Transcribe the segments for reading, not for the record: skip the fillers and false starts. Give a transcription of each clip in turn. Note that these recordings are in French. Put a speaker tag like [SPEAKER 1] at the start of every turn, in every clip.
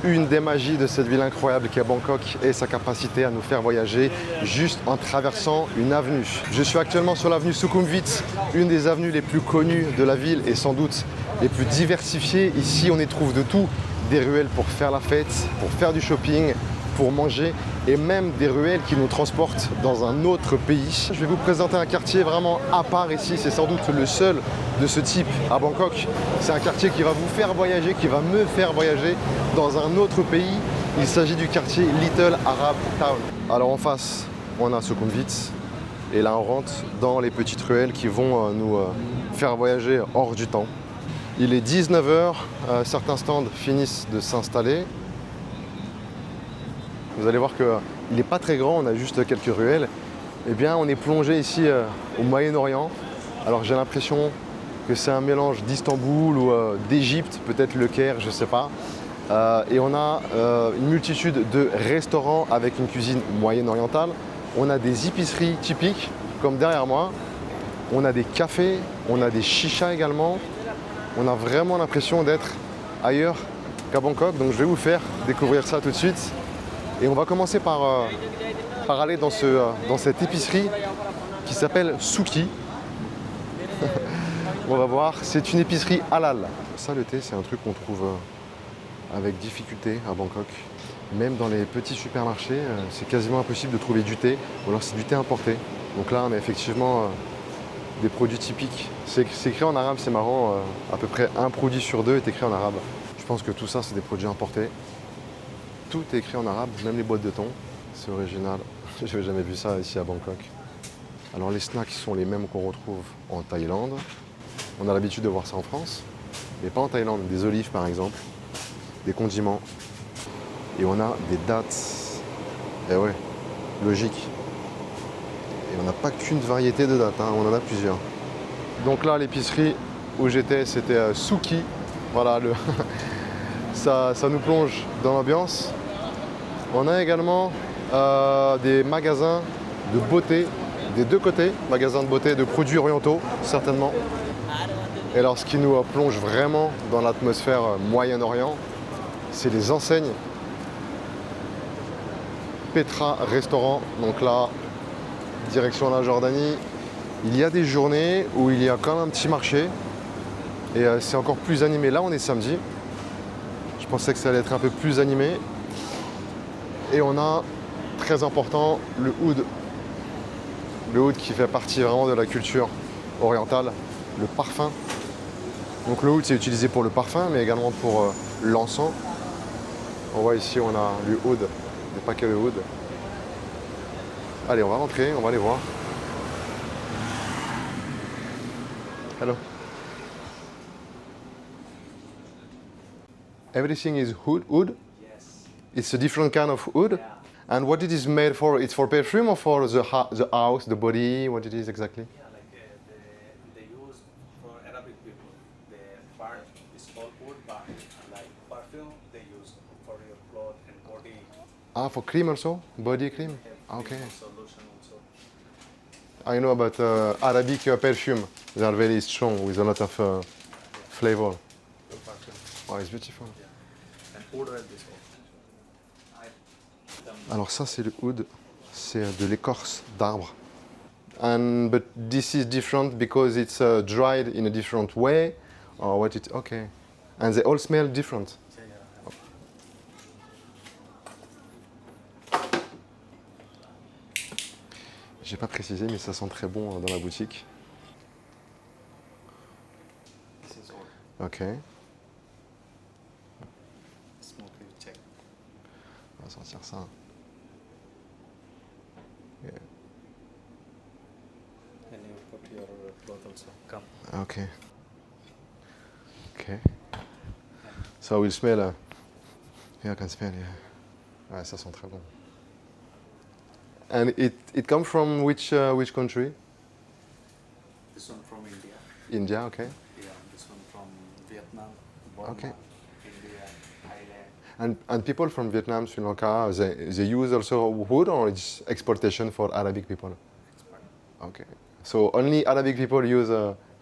[SPEAKER 1] une des magies de cette ville incroyable qu'est Bangkok est sa capacité à nous faire voyager juste en traversant une avenue. Je suis actuellement sur l'avenue Sukhumvit, une des avenues les plus connues de la ville et sans doute les plus diversifiées. Ici, on y trouve de tout, des ruelles pour faire la fête, pour faire du shopping, pour manger et même des ruelles qui nous transportent dans un autre pays. Je vais vous présenter un quartier vraiment à part ici, c'est sans doute le seul de ce type à Bangkok. C'est un quartier qui va vous faire voyager, qui va me faire voyager dans un autre pays. Il s'agit du quartier Little Arab Town. Alors en face, on a Sukhumvit et là on rentre dans les petites ruelles qui vont nous faire voyager hors du temps. Il est 19 h, certains stands finissent de s'installer. Vous allez voir qu'il n'est pas très grand, on a juste quelques ruelles. Eh bien, on est plongé ici au Moyen-Orient. Alors j'ai l'impression que c'est un mélange d'Istanbul ou d'Égypte, peut-être le Caire, je ne sais pas. Et on a une multitude de restaurants avec une cuisine moyen-orientale. On a des épiceries typiques, comme derrière moi. On a des cafés, on a des chichas également. On a vraiment l'impression d'être ailleurs qu'à Bangkok. Donc je vais vous faire découvrir ça tout de suite. Et on va commencer par aller dans cette épicerie qui s'appelle Suki. On va voir, c'est une épicerie halal. Ça, le thé, c'est un truc qu'on trouve avec difficulté à Bangkok. Même dans les petits supermarchés, c'est quasiment impossible de trouver du thé, ou alors c'est du thé importé. Donc là, on a effectivement des produits typiques. C'est écrit en arabe, c'est marrant, à peu près un produit sur deux est écrit en arabe. Je pense que tout ça, c'est des produits importés. Tout est écrit en arabe, même les boîtes de thon. C'est original. Je n'avais jamais vu ça ici à Bangkok. Alors les snacks sont les mêmes qu'on retrouve en Thaïlande. On a l'habitude de voir ça en France, mais pas en Thaïlande. Des olives par exemple, des condiments. Et on a des dattes. Eh ouais, logique. Et on n'a pas qu'une variété de dattes, hein, on en a plusieurs. Donc là, l'épicerie où j'étais, c'était Suki. Voilà, ça nous plonge dans l'ambiance. On a également des magasins de beauté des deux côtés, magasins de beauté, de produits orientaux, certainement. Et alors, ce qui nous plonge vraiment dans l'atmosphère Moyen-Orient, c'est les enseignes. Petra Restaurant, donc là, direction la Jordanie. Il y a des journées où il y a quand même un petit marché et c'est encore plus animé. Là, on est samedi. Je pensais que ça allait être un peu plus animé. Et on a, très important, le oud. Le oud qui fait partie vraiment de la culture orientale, le parfum. Donc le oud, c'est utilisé pour le parfum, mais également pour l'encens. On voit ici, on a le oud, des paquets de oud. Allez, on va rentrer, on va aller voir. Hello. Everything is wood?
[SPEAKER 2] Yes.
[SPEAKER 1] It's a different kind of wood?
[SPEAKER 2] Yeah.
[SPEAKER 1] And what it is made for? It's for perfume or for the house, the body? What it is exactly?
[SPEAKER 2] Yeah, like they use for Arabic people. The part is called wood bar. Like perfume, they use for your clothes and body.
[SPEAKER 1] Ah, for cream also? Body cream?
[SPEAKER 2] Have
[SPEAKER 1] Okay.
[SPEAKER 2] solution also.
[SPEAKER 1] I know about Arabic perfume. They are very strong with a lot of flavor.
[SPEAKER 2] The perfume.
[SPEAKER 1] Oh, it's beautiful.
[SPEAKER 2] Yeah. And wood like this also.
[SPEAKER 1] Alors ça, c'est le oud. C'est de l'écorce d'arbre. But this is different because it's dried in a different way, or what it? Okay. And they all smell different. J'ai pas précisé, mais ça sent très bon dans la boutique.
[SPEAKER 2] This is all.
[SPEAKER 1] Ok.
[SPEAKER 2] Smoke, you check.
[SPEAKER 1] On va sentir ça. Yeah.
[SPEAKER 2] And you put your cloth also. Come.
[SPEAKER 1] Ok. Ok. So we'll smell. Yeah, I can smell. Yeah. Ouais, ça sent très bon. And it comes from which country?
[SPEAKER 2] This one from India.
[SPEAKER 1] India. Okay.
[SPEAKER 2] Yeah, this one from Vietnam. Burma,
[SPEAKER 1] Okay.
[SPEAKER 2] India, Thailand.
[SPEAKER 1] And people from Vietnam, Sri Lanka, they use also wood, or it's exportation for Arabic people?
[SPEAKER 2] Expert.
[SPEAKER 1] Okay. So only Arabic people use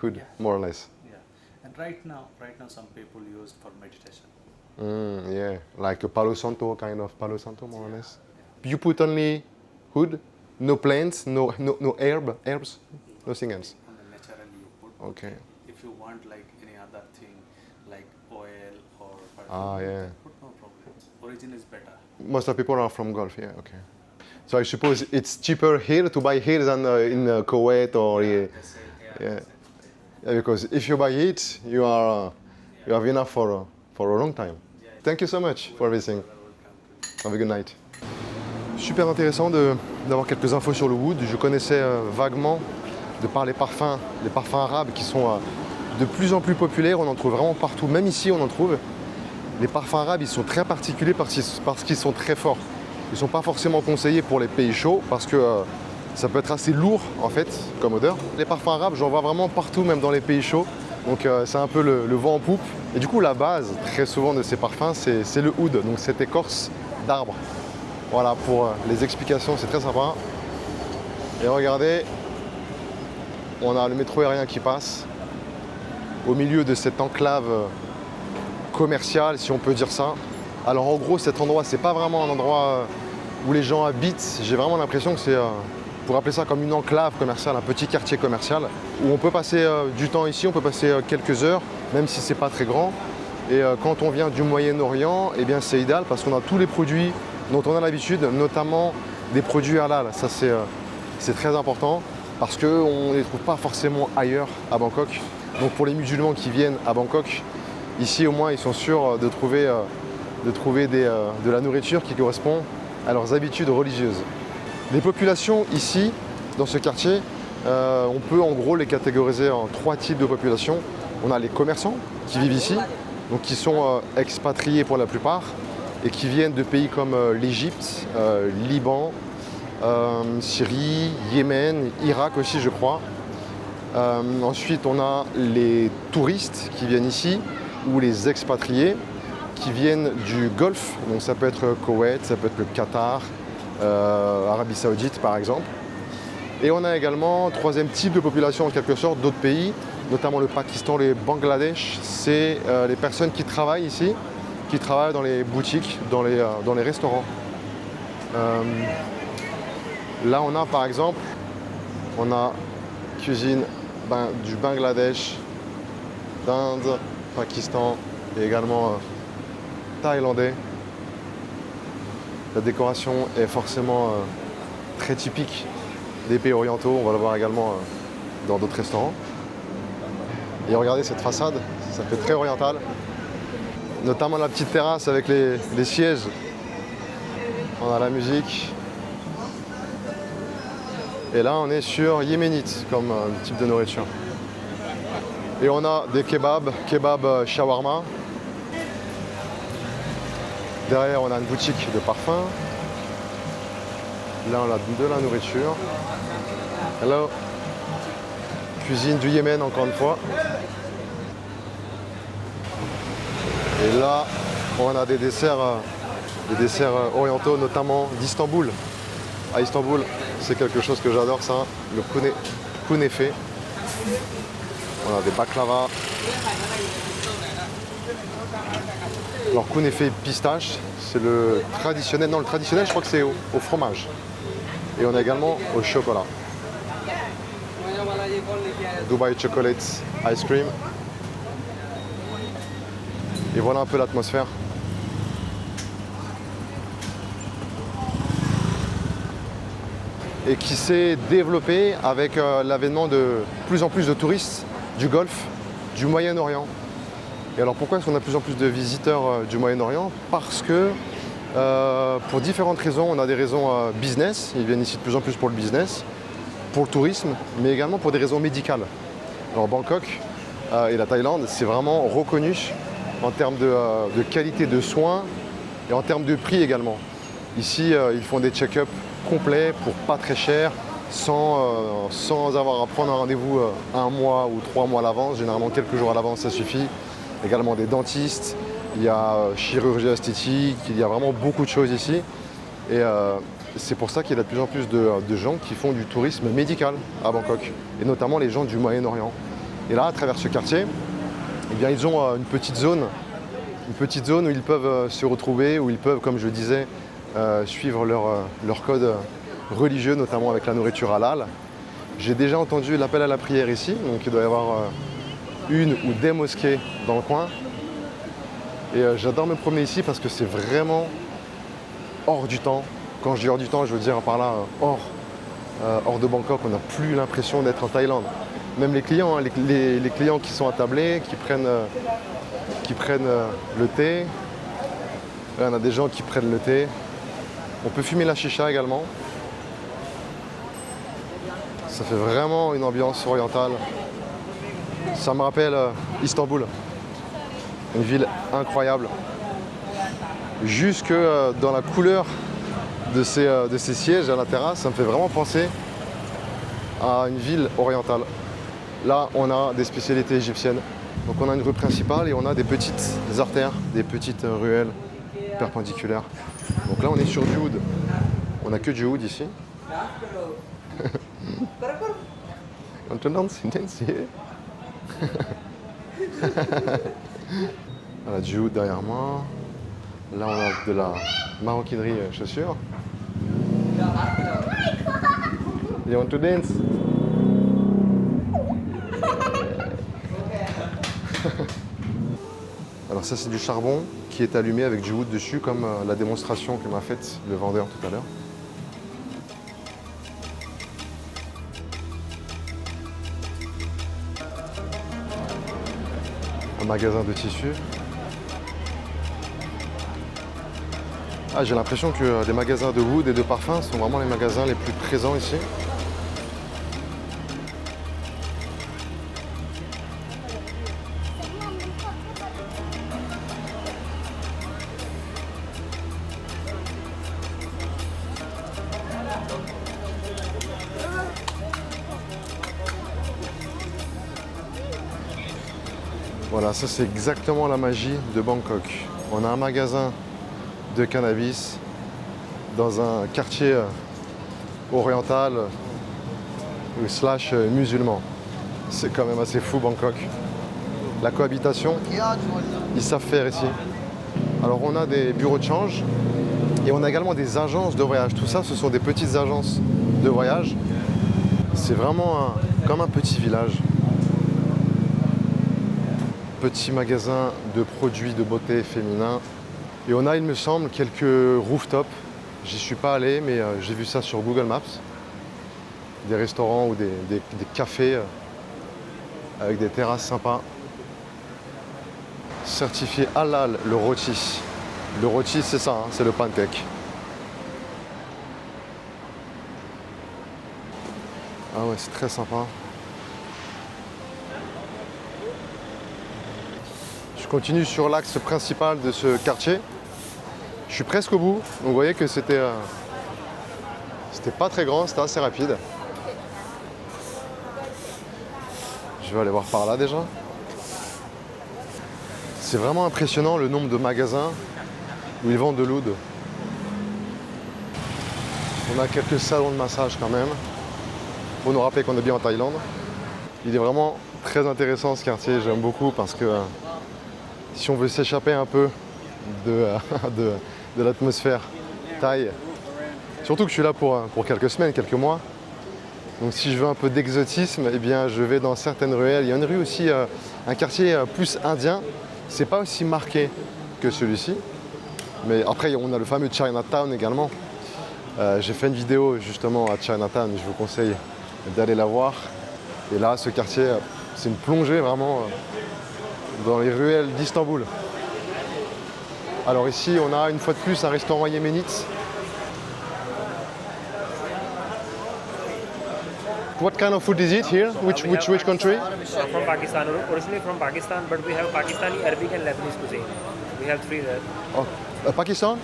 [SPEAKER 1] wood,
[SPEAKER 2] Yeah.
[SPEAKER 1] more or less.
[SPEAKER 2] Yeah. And right now some people use for meditation.
[SPEAKER 1] Yeah, like a Palo Santo, kind of Palo Santo, more or less. You put only wood, no plants, no herbs, nothing else.
[SPEAKER 2] On the naturally you put.
[SPEAKER 1] Okay.
[SPEAKER 2] If you want like any other thing, like oil or perfume,
[SPEAKER 1] Ah,
[SPEAKER 2] you
[SPEAKER 1] yeah.
[SPEAKER 2] can put no problem. Origin is better.
[SPEAKER 1] Most of the people are from Gulf, yeah, okay. So I suppose it's cheaper here to buy here than in Kuwait or
[SPEAKER 2] They say,
[SPEAKER 1] yeah.
[SPEAKER 2] they say.
[SPEAKER 1] Yeah, because if you buy it, you have enough for a long time. Thank you so much for everything. Have a good night. Super intéressant d'avoir quelques infos sur le wood. Je connaissais vaguement, de par les parfums arabes qui sont de plus en plus populaires. On en trouve vraiment partout, même ici on en trouve. Les parfums arabes, ils sont très particuliers parce qu'ils sont très forts. Ils ne sont pas forcément conseillés pour les pays chauds parce que ça peut être assez lourd en fait comme odeur. Les parfums arabes, j'en vois vraiment partout, même dans les pays chauds. Donc c'est un peu le vent en poupe. Et du coup, la base, très souvent, de ces parfums, c'est le oud, donc cette écorce d'arbre. Voilà, pour les explications, c'est très sympa. Et regardez, on a le métro aérien qui passe au milieu de cette enclave commerciale, si on peut dire ça. Alors en gros, cet endroit, c'est pas vraiment un endroit où les gens habitent. J'ai vraiment l'impression que c'est, pour appeler ça comme une enclave commerciale, un petit quartier commercial, où on peut passer du temps ici, on peut passer quelques heures, même si c'est pas très grand. Et quand on vient du Moyen-Orient, eh bien c'est idéal parce qu'on a tous les produits dont on a l'habitude, notamment des produits halal. Ça c'est très important parce qu'on ne les trouve pas forcément ailleurs à Bangkok. Donc pour les musulmans qui viennent à Bangkok, ici au moins ils sont sûrs de trouver de la nourriture qui correspond à leurs habitudes religieuses. Les populations ici, dans ce quartier, on peut en gros les catégoriser en 3 types de populations. On a les commerçants qui vivent ici, donc qui sont expatriés pour la plupart et qui viennent de pays comme l'Égypte, Liban, Syrie, Yémen, Irak aussi je crois. Ensuite on a les touristes qui viennent ici ou les expatriés qui viennent du Golfe, donc ça peut être Koweït, ça peut être le Qatar, Arabie Saoudite par exemple. Et on a également, 3e type de population en quelque sorte, d'autres pays, notamment le Pakistan, le Bangladesh, c'est les personnes qui travaillent ici, qui travaillent dans les boutiques, dans les restaurants. Là on a par exemple, on a cuisine du Bangladesh, d'Inde, Pakistan et également thaïlandais. La décoration est forcément très typique des pays orientaux, on va le voir également dans d'autres restaurants. Et regardez cette façade, ça fait très oriental. Notamment la petite terrasse avec les sièges. On a la musique. Et là on est sur yéménite comme type de nourriture. Et on a des kebab shawarma. Derrière on a une boutique de parfums. Là on a de la nourriture. Hello. Cuisine du Yémen encore une fois. Et là on a des desserts orientaux, notamment d'Istanbul. À Istanbul, c'est quelque chose que j'adore ça, le kunefe. On a des baklava. Alors kunefe pistache, c'est le traditionnel. Non, le traditionnel, je crois que c'est au fromage. Et on a également au chocolat. Dubai Chocolate Ice Cream. Et voilà un peu l'atmosphère. Et qui s'est développée avec l'avènement de plus en plus de touristes du Golfe, du Moyen-Orient. Et alors pourquoi est-ce qu'on a de plus en plus de visiteurs du Moyen-Orient? Parce que pour différentes raisons, on a des raisons business, ils viennent ici de plus en plus pour le business, pour le tourisme, mais également pour des raisons médicales. Alors Bangkok et la Thaïlande, c'est vraiment reconnu en termes de qualité de soins et en termes de prix également. Ici, ils font des check-up complets pour pas très cher, sans avoir à prendre un rendez-vous 1 mois ou 3 mois à l'avance. Généralement quelques jours à l'avance, ça suffit. Également des dentistes, il y a chirurgie esthétique, il y a vraiment beaucoup de choses ici. Et c'est pour ça qu'il y a de plus en plus de gens qui font du tourisme médical à Bangkok, et notamment les gens du Moyen-Orient. Et là, à travers ce quartier, eh bien, ils ont une petite zone une petite zone où ils peuvent se retrouver, où ils peuvent, comme je disais, suivre leur code religieux, notamment avec la nourriture halal. J'ai déjà entendu l'appel à la prière ici, donc il doit y avoir une ou des mosquées dans le coin. Et j'adore me promener ici parce que c'est vraiment hors du temps. Quand je dis hors du temps, je veux dire par là hors de Bangkok, on n'a plus l'impression d'être en Thaïlande. Même les clients, hein, les clients qui sont attablés, qui prennent le thé. Là, on a des gens qui prennent le thé. On peut fumer la chicha également. Ça fait vraiment une ambiance orientale. Ça me rappelle Istanbul. Une ville incroyable. Jusque dans la couleur de ces sièges à la terrasse, ça me fait vraiment penser à une ville orientale. Là, on a des spécialités égyptiennes. Donc on a une rue principale et on a des petites artères, des petites ruelles perpendiculaires. Donc là, on est sur du oud. On n'a que du oud ici. Voilà, du oud derrière moi. Là, on a de la maroquinerie chaussures. You want to dance? Alors ça, c'est du charbon qui est allumé avec du oud dessus, comme la démonstration que m'a faite le vendeur tout à l'heure. Un magasin de tissus. Ah, j'ai l'impression que les magasins de wood et de parfums sont vraiment les magasins les plus présents ici. Voilà, ça c'est exactement la magie de Bangkok. On a un magasin de cannabis dans un quartier oriental slash musulman. C'est quand même assez fou Bangkok. La cohabitation, ils savent faire ici. Alors on a des bureaux de change et on a également des agences de voyage. Tout ça, ce sont des petites agences de voyage. C'est vraiment comme un petit village. Petit magasin de produits de beauté féminin. Et on a, il me semble, quelques rooftops. J'y suis pas allé, mais j'ai vu ça sur Google Maps. Des restaurants ou des cafés avec des terrasses sympas. Certifié halal, le rôti. Le rôti, c'est ça, hein, c'est le pancake. Ah ouais, c'est très sympa. Je continue sur l'axe principal de ce quartier. Je suis presque au bout. Donc vous voyez que c'était pas très grand, c'était assez rapide. Je vais aller voir par là déjà. C'est vraiment impressionnant le nombre de magasins où ils vendent de l'oud. On a quelques salons de massage quand même. Pour nous rappeler qu'on est bien en Thaïlande. Il est vraiment très intéressant ce quartier, j'aime beaucoup parce que si on veut s'échapper un peu de l'atmosphère thaï, surtout que je suis là pour quelques semaines, quelques mois. Donc si je veux un peu d'exotisme, eh bien je vais dans certaines ruelles. Il y a une rue aussi, un quartier plus indien. C'est pas aussi marqué que celui-ci. Mais après, on a le fameux Chinatown également. J'ai fait une vidéo justement à Chinatown, je vous conseille d'aller la voir. Et là, ce quartier, c'est une plongée vraiment dans les ruelles d'Istanbul. Alors ici, on a une fois de plus un restaurant yéménite. What kind of food is it here? Which country?
[SPEAKER 3] From Pakistan, originally from Pakistan, but we have Pakistani, Arabic and Lebanese cuisine. We have three there.
[SPEAKER 1] Oh, Pakistan?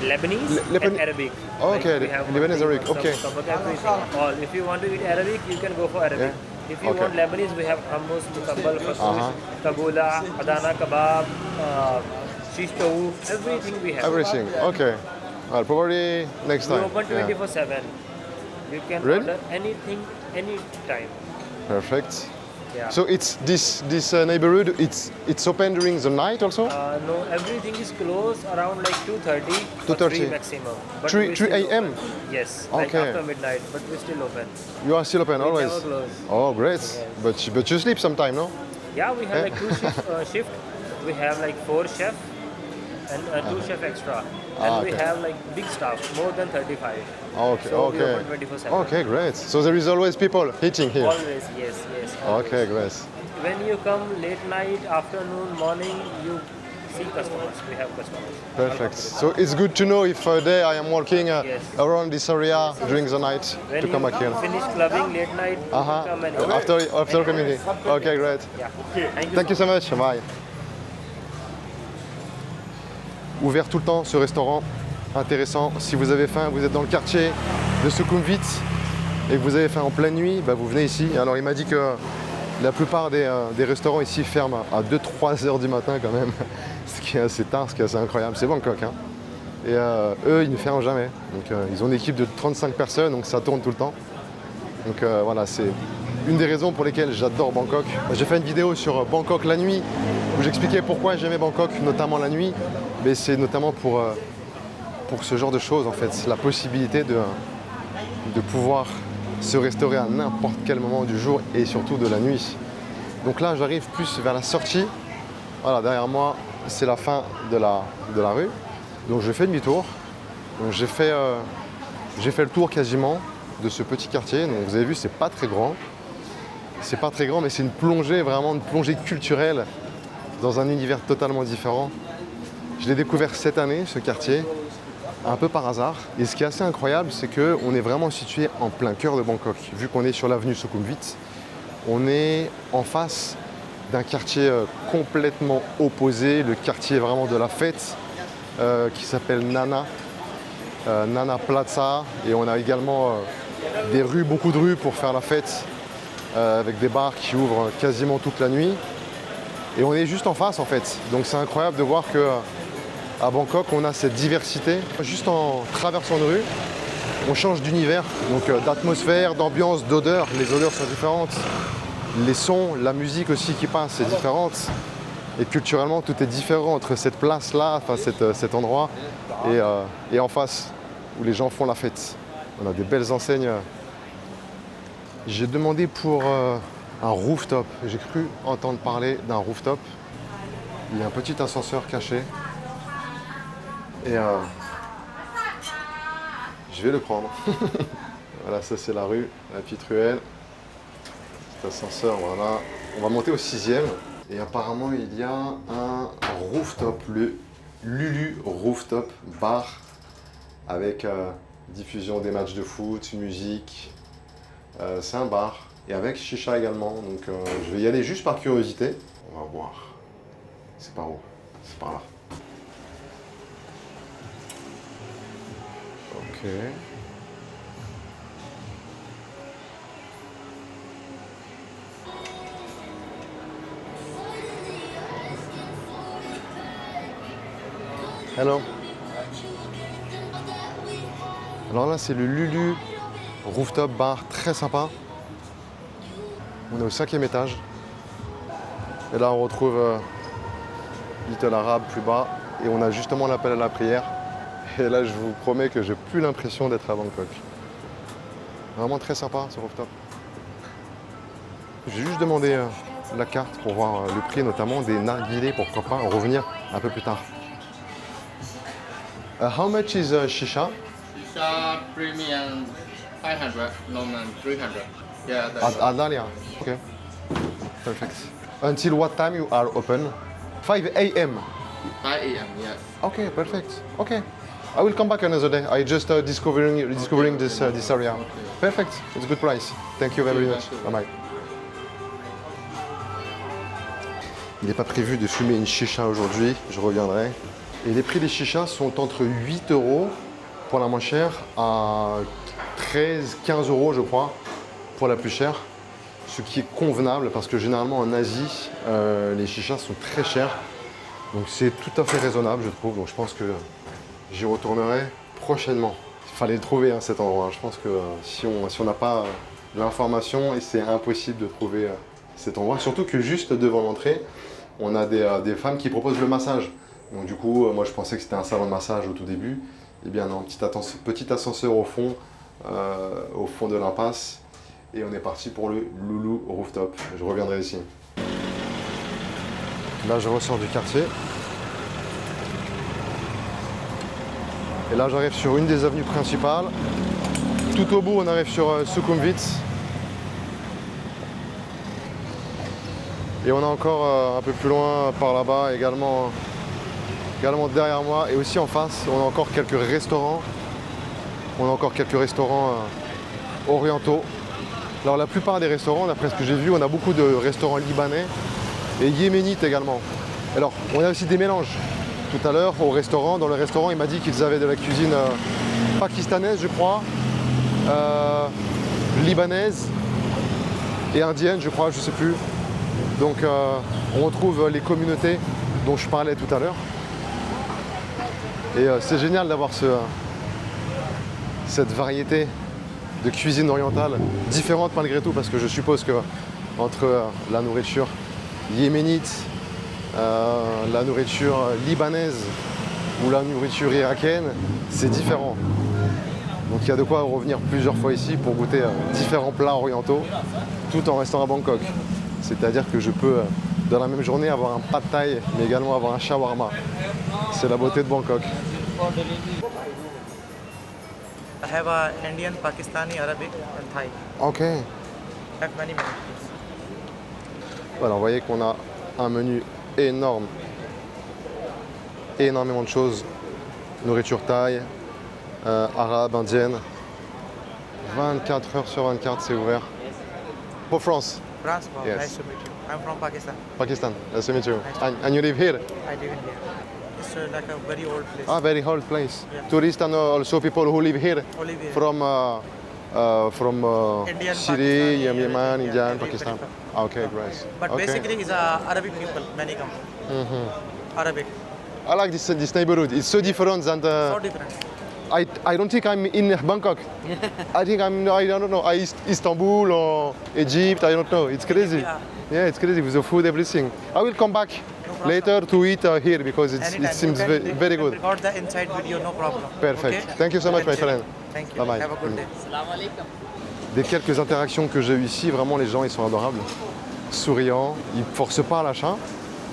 [SPEAKER 3] Lebanese and Arabic.
[SPEAKER 1] Oh, okay,
[SPEAKER 3] we have
[SPEAKER 1] Lebanese, Arabic, okay.
[SPEAKER 3] All. If you want to eat Arabic, you can go for Arabic.
[SPEAKER 1] Yeah.
[SPEAKER 3] If you
[SPEAKER 1] Okay.
[SPEAKER 3] want Lebanese, we have hummus, musabbal, fasool, tabula, adana kebab, shish taouf, everything we have.
[SPEAKER 1] Everything, okay. Well, probably next
[SPEAKER 3] We
[SPEAKER 1] time.
[SPEAKER 3] open
[SPEAKER 1] Yeah.
[SPEAKER 3] 24/7. You can
[SPEAKER 1] Really?
[SPEAKER 3] order anything, anytime.
[SPEAKER 1] Perfect.
[SPEAKER 3] Yeah.
[SPEAKER 1] So it's this neighborhood. It's open during the night also.
[SPEAKER 3] No, everything is closed around like 2:30.
[SPEAKER 1] 2:30.
[SPEAKER 3] 3 maximum. But
[SPEAKER 1] 3
[SPEAKER 3] we still
[SPEAKER 1] a.m.
[SPEAKER 3] open. Yes. Like
[SPEAKER 1] Okay.
[SPEAKER 3] after midnight, but we're still open.
[SPEAKER 1] You are still open
[SPEAKER 3] We
[SPEAKER 1] always.
[SPEAKER 3] never close.
[SPEAKER 1] Oh, great.
[SPEAKER 3] Yes.
[SPEAKER 1] But you sleep sometime, no?
[SPEAKER 3] Yeah, we have like two shift. We have like 4 chefs and 2 chef extra. And we
[SPEAKER 1] okay.
[SPEAKER 3] have like big staff, more than 35.
[SPEAKER 1] Okay.
[SPEAKER 3] So we
[SPEAKER 1] Okay.
[SPEAKER 3] open 24/7.
[SPEAKER 1] Okay, great. So there is always people eating here.
[SPEAKER 3] Always, yes, yes. Always.
[SPEAKER 1] Okay, great.
[SPEAKER 3] When you come late night, afternoon, morning, you see customers. We have customers.
[SPEAKER 1] Perfect. So it's good to know if a day I am walking
[SPEAKER 3] Yes.
[SPEAKER 1] around this area during the night
[SPEAKER 3] When
[SPEAKER 1] to come back here.
[SPEAKER 3] you finish clubbing late night,
[SPEAKER 1] Uh-huh.
[SPEAKER 3] come and
[SPEAKER 1] After coming here. Okay, great.
[SPEAKER 3] Yeah. Thank you.
[SPEAKER 1] Thank you so much. Bye. Ouvert tout le temps ce restaurant, intéressant. Si vous avez faim, vous êtes dans le quartier de Sukhumvit et que vous avez faim en pleine nuit, bah vous venez ici. Alors il m'a dit que la plupart des restaurants ici ferment à 2-3 heures du matin quand même, ce qui est assez tard, ce qui est assez incroyable. C'est Bangkok, hein. Et eux, ils ne ferment jamais. Donc ils ont une équipe de 35 personnes, donc ça tourne tout le temps. Donc voilà, c'est une des raisons pour lesquelles j'adore Bangkok. J'ai fait une vidéo sur Bangkok la nuit où j'expliquais pourquoi j'aimais Bangkok, notamment la nuit. Mais c'est notamment pour ce genre de choses en fait, la possibilité de pouvoir se restaurer à n'importe quel moment du jour et surtout de la nuit. Donc là, j'arrive plus vers la sortie. Voilà, derrière moi, c'est la fin de la rue. Donc je fais demi-tour. Donc j'ai fait le tour quasiment de ce petit quartier. Donc vous avez vu, c'est pas très grand. C'est pas très grand, mais c'est une plongée, vraiment une plongée culturelle dans un univers totalement différent. Je l'ai découvert cette année, ce quartier, un peu par hasard. Et ce qui est assez incroyable, c'est qu'on est vraiment situé en plein cœur de Bangkok. Vu qu'on est sur l'avenue Sukhumvit, on est en face d'un quartier complètement opposé, le quartier vraiment de la fête, qui s'appelle Nana, Nana Plaza. Et on a également des rues, beaucoup de rues pour faire la fête, avec des bars qui ouvrent quasiment toute la nuit. Et on est juste en face en fait. Donc c'est incroyable de voir que à Bangkok, on a cette diversité. Juste en traversant une rue, on change d'univers, donc d'atmosphère, d'ambiance, d'odeur. Les odeurs sont différentes. Les sons, la musique aussi qui passe, c'est différente. Et culturellement, tout est différent entre cette place-là, enfin cet endroit, et en face, où les gens font la fête. On a des belles enseignes. J'ai demandé pour un rooftop. J'ai cru entendre parler d'un rooftop. Il y a un petit ascenseur caché. Et je vais le prendre. Voilà, ça c'est la rue, la petite ruelle. Cet ascenseur, voilà. On va monter au 6e. Et apparemment, il y a un rooftop, le Lulu Rooftop Bar, avec diffusion des matchs de foot, musique. C'est un bar. Et avec chicha également. Donc je vais y aller juste par curiosité. On va voir. C'est par où? C'est par là. Ok. Hello. Alors là, c'est le Lulu Rooftop Bar, très sympa. On est au 5e étage. Et là, on retrouve Little Arab plus bas. Et on a justement l'appel à la prière. Et là, je vous promets que j'ai plus l'impression d'être à Bangkok. Vraiment très sympa ce rooftop. J'ai juste demandé la carte pour voir le prix, notamment des narguilés, pourquoi pas en revenir un peu plus tard. How much is shisha?
[SPEAKER 4] Shisha premium 500, normal 300. Yeah, that's
[SPEAKER 1] Adalia. Okay. Perfect. Until what time you are open? 5 a.m.
[SPEAKER 4] 5 a.m. Yes.
[SPEAKER 1] Okay, perfect. Okay. I will come back another day. I just discovering this area. Perfect. It's a good price. Thank you very much. Bye bye. Il n'est pas prévu de fumer une chicha aujourd'hui. Je reviendrai. Et les prix des chichas sont entre 8 € pour la moins chère à 13-15 € je crois pour la plus chère. Ce qui est convenable parce que généralement en Asie, les chichas sont très chers. Donc c'est tout à fait raisonnable je trouve. Donc je pense que j'y retournerai prochainement. Il fallait le trouver cet endroit. Je pense que si on n'a pas de l'information, et c'est impossible de trouver cet endroit. Surtout que juste devant l'entrée, on a des femmes qui proposent le massage. Donc du coup, moi je pensais que c'était un salon de massage au tout début. Eh bien non, petit ascenseur au fond de l'impasse. Et on est parti pour le Loulou Rooftop. Je reviendrai ici. Là, je ressors du quartier. Et là, j'arrive sur une des avenues principales. Tout au bout, on arrive sur Sukhumvit. Et on a encore un peu plus loin, par là-bas, également derrière moi. Et aussi en face, on a encore quelques restaurants. Orientaux. Alors la plupart des restaurants, d'après ce que j'ai vu, on a beaucoup de restaurants libanais et yéménites également. Alors, on a aussi des mélanges. Tout à l'heure, dans le restaurant, il m'a dit qu'ils avaient de la cuisine pakistanaise, je crois, libanaise et indienne, je crois, je ne sais plus. Donc, on retrouve les communautés dont je parlais tout à l'heure. Et c'est génial d'avoir cette variété de cuisine orientale, différente malgré tout, parce que je suppose que entre la nourriture yéménite, la nourriture libanaise ou la nourriture irakienne, c'est différent. Donc il y a de quoi revenir plusieurs fois ici pour goûter différents plats orientaux, tout en restant à Bangkok. C'est-à-dire que je peux, dans la même journée, avoir un pad thai, mais également avoir un shawarma. C'est la beauté de Bangkok.
[SPEAKER 5] I have Indian, Pakistani, Arabic and Thai.
[SPEAKER 1] Ok.
[SPEAKER 5] I have many menus.
[SPEAKER 1] Voilà, vous voyez qu'on a un menu énorme. Énormément de choses. Nourriture thaï, arabe, indienne. 24 heures sur 24, c'est ouvert. For France,
[SPEAKER 5] France, wow,
[SPEAKER 1] Yes.
[SPEAKER 5] nice to meet you. I'm from Pakistan.
[SPEAKER 1] Pakistan. Nice to meet you.
[SPEAKER 5] Nice to
[SPEAKER 1] And you live here?
[SPEAKER 5] I live in here. It's like a very old place.
[SPEAKER 1] Ah, very old place.
[SPEAKER 5] Yeah.
[SPEAKER 1] Tourists and also people who live here
[SPEAKER 5] Olive here.
[SPEAKER 1] from
[SPEAKER 5] Indian,
[SPEAKER 1] Syria,
[SPEAKER 5] Pakistani,
[SPEAKER 1] Yemen,
[SPEAKER 5] yeah,
[SPEAKER 1] India,
[SPEAKER 5] very,
[SPEAKER 1] Pakistan.
[SPEAKER 5] very
[SPEAKER 1] Ah, okay, great.
[SPEAKER 5] But
[SPEAKER 1] Okay.
[SPEAKER 5] basically, it's Arabic people, many come. Arabic.
[SPEAKER 1] I like this neighborhood. It's so different than
[SPEAKER 5] So different.
[SPEAKER 1] I don't think I'm in Bangkok. I think I don't know. Istanbul or Egypt. I don't know. It's crazy.
[SPEAKER 5] Yeah.
[SPEAKER 1] Yeah, it's crazy with the food, everything. I will come back
[SPEAKER 5] problem.
[SPEAKER 1] later to eat here because
[SPEAKER 5] Anytime.
[SPEAKER 1] it seems
[SPEAKER 5] You can-
[SPEAKER 1] very
[SPEAKER 5] you can
[SPEAKER 1] good.
[SPEAKER 5] Record the inside video, no problem.
[SPEAKER 1] Perfect.
[SPEAKER 5] Okay?
[SPEAKER 1] Thank you so much, my
[SPEAKER 5] Thank you.
[SPEAKER 1] friend.
[SPEAKER 5] Thank you.
[SPEAKER 1] Bye bye.
[SPEAKER 5] Have a good day.
[SPEAKER 1] Des quelques interactions que j'ai eues ici, vraiment les gens ils sont adorables, souriants, ils ne forcent pas à l'achat,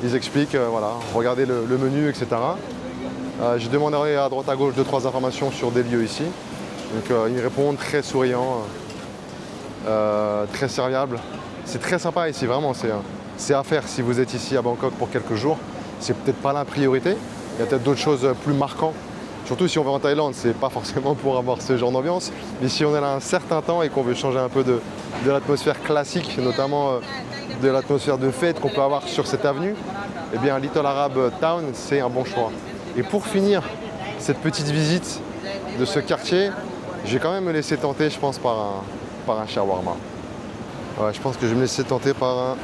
[SPEAKER 1] ils expliquent, voilà, regardez le menu, etc. J'ai demandé à droite à gauche 2-3 informations sur des lieux ici, donc ils me répondent très souriants, très serviables. C'est très sympa ici, vraiment, c'est à faire si vous êtes ici à Bangkok pour quelques jours. C'est peut-être pas la priorité, il y a peut-être d'autres choses plus marquantes. Surtout si on va en Thaïlande, c'est pas forcément pour avoir ce genre d'ambiance, mais si on est là un certain temps et qu'on veut changer un peu de l'atmosphère classique, notamment de l'atmosphère de fête qu'on peut avoir sur cette avenue, eh bien Little Arab Town, c'est un bon choix. Et pour finir cette petite visite de ce quartier, je vais quand même me laisser tenter, je pense, par un shawarma. Ouais, je pense que je vais me laisser tenter par un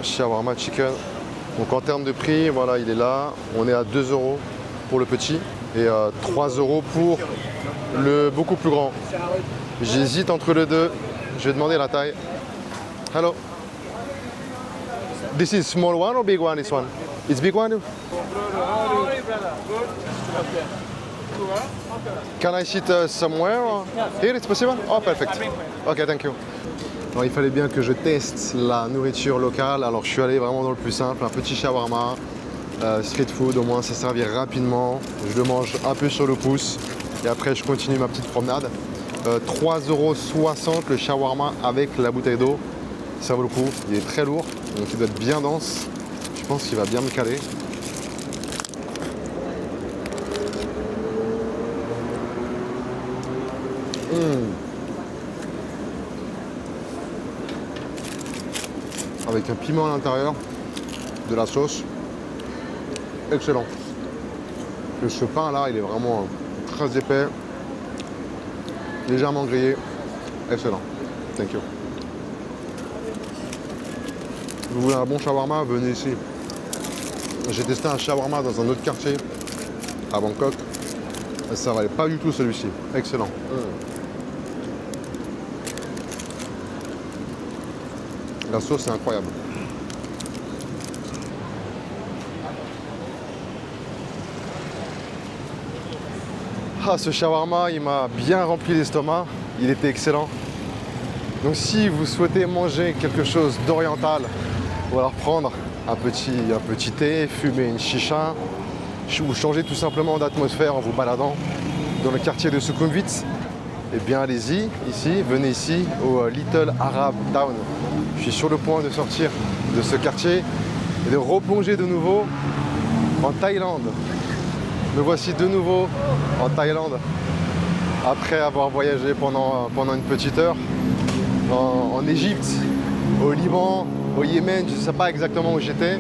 [SPEAKER 1] shawarma chicken. Donc en termes de prix, voilà, il est là, on est à 2 € pour le petit et 3 € pour le beaucoup plus grand. J'hésite entre les deux. Je vais demander la taille. Hello. This is small one or big one? This one? It's big one. Can I sit somewhere? Or? Here it's possible? Oh, perfect. Okay, thank you. Alors, il fallait bien que je teste la nourriture locale. Alors je suis allé vraiment dans le plus simple, un petit shawarma. Street food, au moins ça servir rapidement, je le mange un peu sur le pouce et après je continue ma petite promenade. 3,60 € le shawarma avec la bouteille d'eau, ça vaut le coup, il est très lourd, donc il doit être bien dense, je pense qu'il va bien me caler. Avec un piment à l'intérieur, de la sauce. Excellent. Et ce pain là, il est vraiment très épais, légèrement grillé. Excellent. Thank you. Vous voulez un bon shawarma, venez ici. J'ai testé un shawarma dans un autre quartier à Bangkok. Ça valait pas du tout celui-ci. Excellent. La sauce est incroyable. Ah, ce shawarma, il m'a bien rempli l'estomac. Il était excellent. Donc si vous souhaitez manger quelque chose d'oriental, ou alors prendre un petit thé, fumer une chicha, ou changer tout simplement d'atmosphère en vous baladant dans le quartier de Sukhumvit, eh bien allez-y, ici, venez ici au Little Arab Town. Je suis sur le point de sortir de ce quartier et de replonger de nouveau en Thaïlande. Me voici de nouveau en Thaïlande après avoir voyagé pendant une petite heure en Égypte, au Liban, au Yémen, je ne sais pas exactement où j'étais,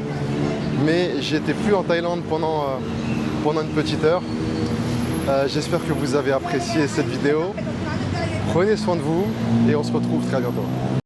[SPEAKER 1] mais j'étais plus en Thaïlande pendant une petite heure. J'espère que vous avez apprécié cette vidéo. Prenez soin de vous et on se retrouve très bientôt.